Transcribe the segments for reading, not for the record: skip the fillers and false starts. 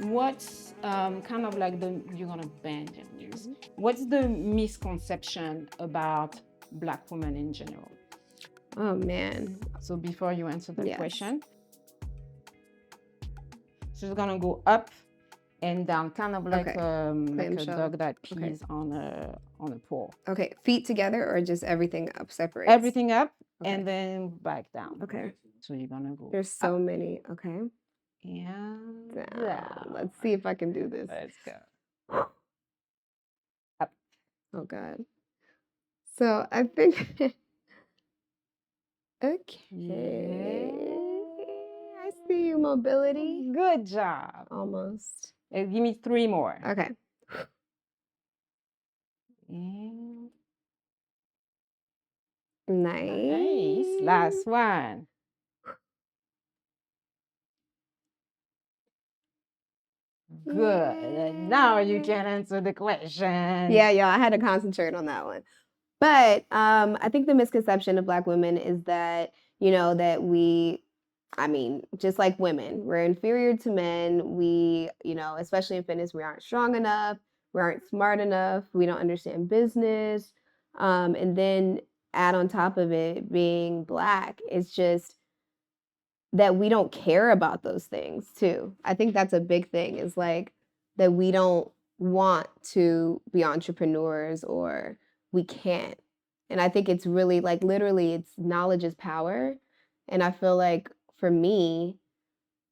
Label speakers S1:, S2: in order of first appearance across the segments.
S1: what's kind of like you're gonna bend your knees.
S2: Mhm.
S1: What's the misconception about Black women in general?
S2: Oh man.
S1: So before you answer the
S2: Yes.
S1: question, she's gonna go up and down, kind of like
S2: Okay.
S1: like a
S2: Clamshell.
S1: dog that
S2: Okay.
S1: pees on a pole.
S2: Okay. Feet together or just everything up separates?
S1: Everything up
S2: Okay.
S1: and then back down.
S2: Okay.
S1: So you're gonna go
S2: There's so
S1: up
S2: many. Okay.
S1: and
S2: Down.
S1: down.
S2: Let's see if I can do this.
S1: Let's go. Up.
S2: Oh God. So I think okay.
S1: Yeah.
S2: I see you, mobility.
S1: Good job.
S2: Almost.
S1: Give me 3 more.
S2: Okay.
S1: And
S2: Nice.
S1: nice. Last one. Good. And now you can answer the question.
S2: Yeah, I had to concentrate on that one. But I think the misconception of Black women is that, that I mean, just like women, we're inferior to men. We, especially in fitness, we aren't strong enough, we aren't smart enough, we don't understand business. And then add on top of it being Black, it's just that we don't care about those things too. I think that's a big thing is like that we don't want to be entrepreneurs or we can't. And I think it's really like literally it's knowledge is power. And I feel like for me,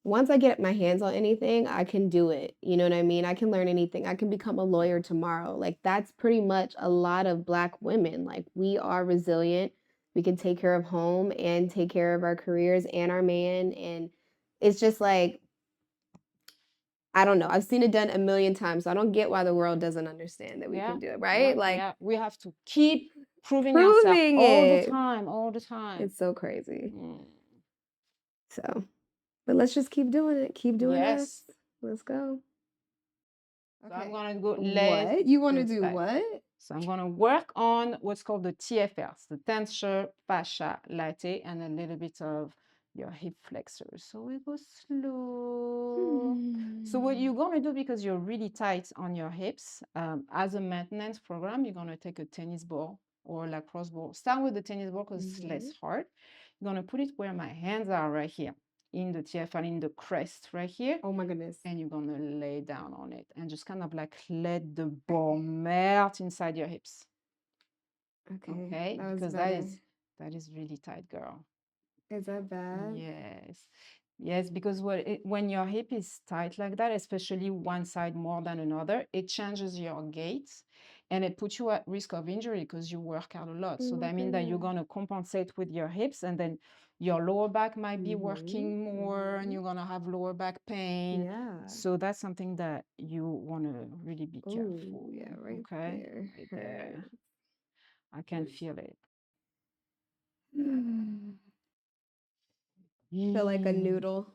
S2: once I get my hands on anything, I can do it. You know what I mean? I can learn anything. I can become a lawyer tomorrow. Like that's pretty much a lot of Black women. Like we are resilient. We can take care of home and take care of our careers and our man. And it's just like, I don't know. I've seen it done a million times. So I don't get why the world doesn't understand that we can do it, right? Like
S1: we have to keep proving ourselves
S2: proving
S1: all the
S2: it.
S1: time, all the time.
S2: It's so crazy.
S1: Mm.
S2: So, but let's just keep doing it. Keep doing us.
S1: Yes.
S2: Let's go.
S1: So I'm gonna go
S2: What? You want to
S1: this
S2: do
S1: side.
S2: what?
S1: So I'm gonna work on what's called the TFLs, the tensor fascia latae, and a little bit of your hip flexors. So we go slow. So what you're gonna do, because you're really tight on your hips, as a maintenance program, you're gonna take a tennis ball or lacrosse ball. Start with the tennis ball because it's less hard. You're gonna put it where my hands are right here, in the TFL, in the crest right here.
S2: Oh my goodness.
S1: And you're gonna lay down on it and just kind of like let the ball melt inside your hips. Okay,
S2: That was
S1: because
S2: better.
S1: that is really tight, girl.
S2: Is that bad?
S1: Yes. Yes, because when your hip is tight like that, especially one side more than another, it changes your gait and it puts you at risk of injury because you work out a lot. So that means that you're going to compensate with your hips, and then your lower back might be working more and you're going to have lower back pain.
S2: Yeah.
S1: So that's something that you want to really be careful.
S2: Ooh, yeah, right
S1: Okay?
S2: there.
S1: Right there. I can feel it.
S2: Feel like a noodle.